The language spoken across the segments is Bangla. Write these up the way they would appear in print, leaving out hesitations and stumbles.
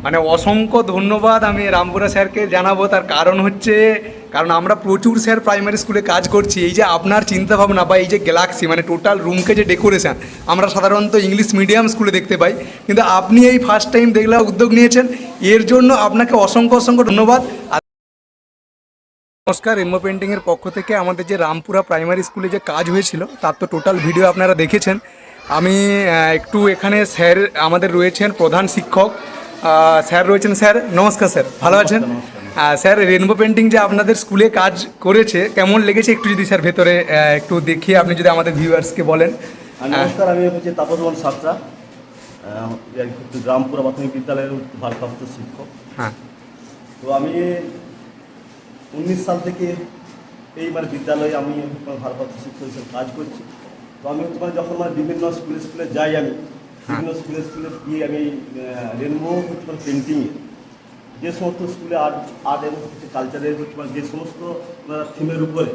মানে অসংখ্য ধন্যবাদ আমি রামপুরা স্যারকে জানাবো। তার কারণ হচ্ছে কারণ আমরা প্রচুর স্যার প্রাইমারি স্কুলে কাজ করছি। এই যে আপনার চিন্তাভাবনা বা এই যে গ্যালাক্সি মানে টোটাল রুমকে যে ডেকোরেশান আমরা সাধারণত ইংলিশ মিডিয়াম স্কুলে দেখতে পাই, কিন্তু আপনি এই ফার্স্ট টাইম দেখলে উদ্যোগ নিয়েছেন, এর জন্য আপনাকে অসংখ্য অসংখ্য ধন্যবাদ। নমস্কার, রেনবো পেন্টিংয়ের পক্ষ থেকে আমাদের যে রামপুরা প্রাইমারি স্কুলে যে কাজ হয়েছিল তার তো টোটাল ভিডিও আপনারা দেখেছেন। আমি একটু এখানে স্যার আমাদের রয়েছেন প্রধান শিক্ষক স্যার রয়েছেন। স্যার নমস্কার। স্যার ভালো আছেন? স্যার রেনবো পেন্টিং যে আপনাদের স্কুলে কাজ করেছে কেমন লেগেছে একটু যদি স্যার ভেতরে একটু দেখিয়ে আপনি যদি আমাদের ভিউয়ার্সকে বলেন। নমস্কার, আমি হচ্ছে তাপসবন সাতরা, রামপুরা প্রাথমিক বিদ্যালয়ের ভারপ্রাপ্ত শিক্ষক। হ্যাঁ, তো আমি 19 সাল থেকে এই বিদ্যালয়ে আমি ভারপ্রাপ্ত শিক্ষক হিসেবে কাজ করছি। তো আমি যখন বিভিন্ন স্কুলে যাই, আমি বিভিন্ন স্কুলে গিয়ে আমি রেনবো পেন্টিংয়ে যে সমস্ত স্কুলে আর্ট এবং কালচারের যে সমস্ত থিমের উপরে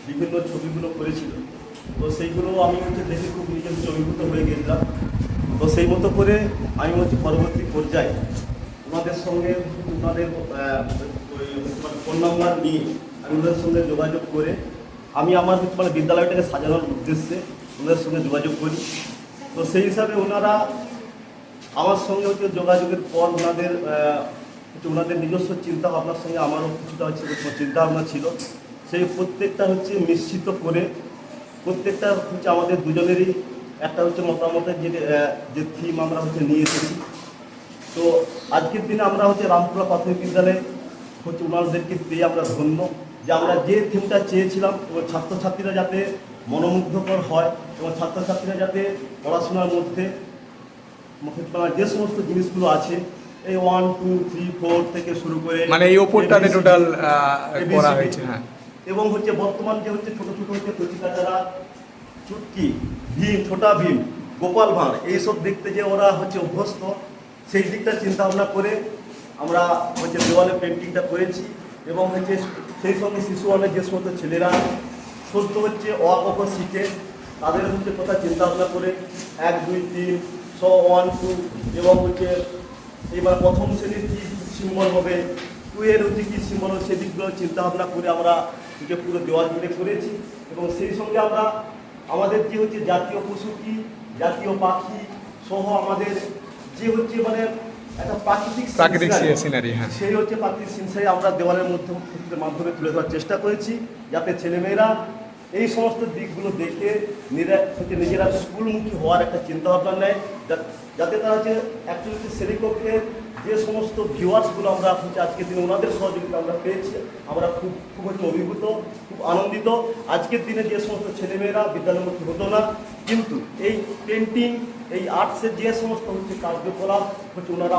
বিভিন্ন ছবিগুলো করেছিল, তো সেইগুলো আমি দেখে খুব নিজের অভিভূত হয়ে গেছিলাম। তো সেই মতো করে আমি পরবর্তী পর্যায়ে ওনাদের সঙ্গে ওনাদের ফোন নাম্বার নিয়ে আমি ওনাদের সঙ্গে যোগাযোগ করে আমি আমার বিদ্যালয়টাকে সাজানোর উদ্দেশ্যে ওনাদের সঙ্গে যোগাযোগ করি। তো সেই হিসাবে ওনারা আমার সঙ্গে যোগাযোগের পর ওনাদের নিজস্ব চিন্তাভাবনার সঙ্গে আমারও কিছুটা চিন্তাভাবনা ছিল। সেই প্রত্যেকটা মিশ্রিত করে প্রত্যেকটা আমাদের দুজনেরই একটা মতামতের যে থিম আমরা নিয়ে এসেছি। তো আজকের দিনে আমরা রামপুরা প্রাথমিক বিদ্যালয়ে ওনাদেরকে পেয়ে আমরা ধন্য যে আমরা যে থিমটা চেয়েছিলাম এবং ছাত্রছাত্রীরা যাতে মনোমুগ্ধকর হয় এবং ছাত্রছাত্রীরা যাতে পড়াশোনার মধ্যে যে সমস্ত জিনিসগুলো আছে এই 1 2 3 4 থেকে শুরু করে মানে এই ওপরটাতে টোটাল করা হয়েছে। হ্যাঁ, এবং বর্তমান যে ছোট ছোট প্রতিকারা চুটকি ভীম, ছোটা ভীম, গোপাল ভাঁড় এইসব দেখতে যে ওরা অভ্যস্ত, সেই দিকটা চিন্তা ভাবনা করে আমরা দেওয়ালে পেন্টিংটা করেছি। এবং সেই সঙ্গে শিশু ওয়ানের যে সমস্ত ছেলেরা সদ্য অ ক খ শিখে তাদের কথা চিন্তা ভাবনা করে 1 2 3 1 2 এবং এইবার প্রথম শ্রেণীর কী সিম্বল হবে, 2 এর কী সিম্বল হবে, সেই দিকগুলো চিন্তা ভাবনা করে আমরা পুরো দেওয়াল জুড়ে করেছি। এবং সেই সঙ্গে আমরা আমাদের যে জাতীয় পশু কি, জাতীয় পাখি সহ আমাদের যে একটা প্রাকৃতিক সিনারি, হ্যাঁ, সেই প্রাকৃতিক সিনারি আমরা দেওয়ালের মাধ্যমে তুলে ধরার চেষ্টা করেছি, যাতে ছেলেমেয়েরা এই সমস্ত দিকগুলো দেখে নিজেরা স্কুলমুখী হওয়ার একটা চিন্তাভাবনা নেয়, যাতে তারা অ্যাকচুয়ালি শ্রেণীকক্ষের যে সমস্ত ভিউয়ার্সগুলো আমরা আজকের দিনে ওনাদের সহযোগিতা আমরা পেয়েছি, আমরা খুব অভিভূত, খুব আনন্দিত। আজকের দিনে যে সমস্ত ছেলেমেয়েরা বিদ্যালয়মুখী হতো না, কিন্তু এই পেন্টিং এই আর্টসের যে সমস্ত কার্যকলাপ ওনারা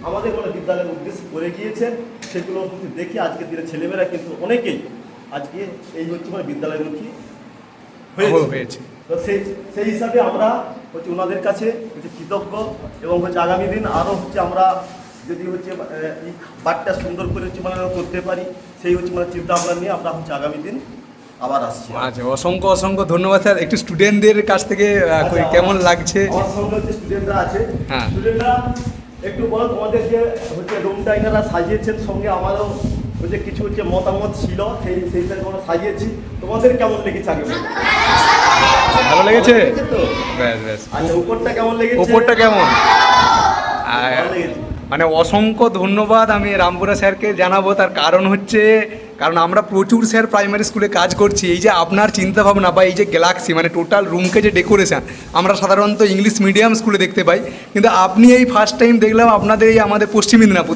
আমাদের বিদ্যালয়ের উদ্দেশ্যে করে গিয়েছেন, সেগুলো দেখে আজকের দিনে ছেলেমেয়েরা কিন্তু অনেকেই আজকে এই বিদ্যালয়মুখী হয়েছে। তো সেই হিসাবে আমরা ওনাদের কাছে কৃতজ্ঞ এবং আগামী দিন আরও আমরা যদি বাটটা সুন্দর করে করতে পারি, সেই চিন্তা ভাবনা নিয়ে আমরা আগামী দিন আবার আসছি। আচ্ছা, অসংখ্য অসংখ্য ধন্যবাদ স্যার। একটু স্টুডেন্টদের কাছ থেকে কেমন লাগছে? আমার সঙ্গে স্টুডেন্টরা আছে, হ্যাঁ, স্টুডেন্টরা একটু বলো তোমাদের যে রুম ডাইনারা সাজিয়েছেন, সঙ্গে আমারও কিছু মতামত ছিল, সেই হিসাবে আমরা সাজিয়েছি। তোমাদের কেমন লেগেছে? আগে ভালো লেগেছে তো? ব্যাস ব্যাস। আচ্ছা, উপরটা কেমন লেগেছে? উপরটা কেমন? ভালো লেগেছে। মানে অসংখ্য ধন্যবাদ আমি রামপুরা স্যারকে জানাবো। তার কারণ হচ্ছে কারণ আমরা প্রচুর স্যার প্রাইমারি স্কুলে কাজ করছি। এই যে আপনার চিন্তাভাবনা বা এই যে গ্যালাক্সি মানে টোটাল রুমকে যে ডেকোরেশান আমরা সাধারণত ইংলিশ মিডিয়াম স্কুলে দেখতে পাই, কিন্তু আপনি এই ফার্স্ট টাইম দেখলাম আপনাদের এই আমাদের পশ্চিম মেদিনীপুর,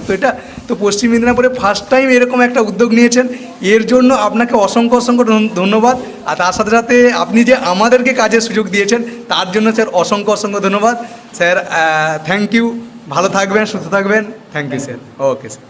তো পশ্চিম মেদিনীপুরে ফার্স্ট টাইম এরকম একটা উদ্যোগ নিয়েছেন, এর জন্য আপনাকে অসংখ্য অসংখ্য ধন্যবাদ। আর তার সাথে সাথে আপনি যে আমাদেরকে কাজের সুযোগ দিয়েছেন তার জন্য স্যার অসংখ্য অসংখ্য ধন্যবাদ। স্যার থ্যাংক ইউ, ভালো থাকবেন, সুস্থ থাকবেন। Thank you sir. Okay sir.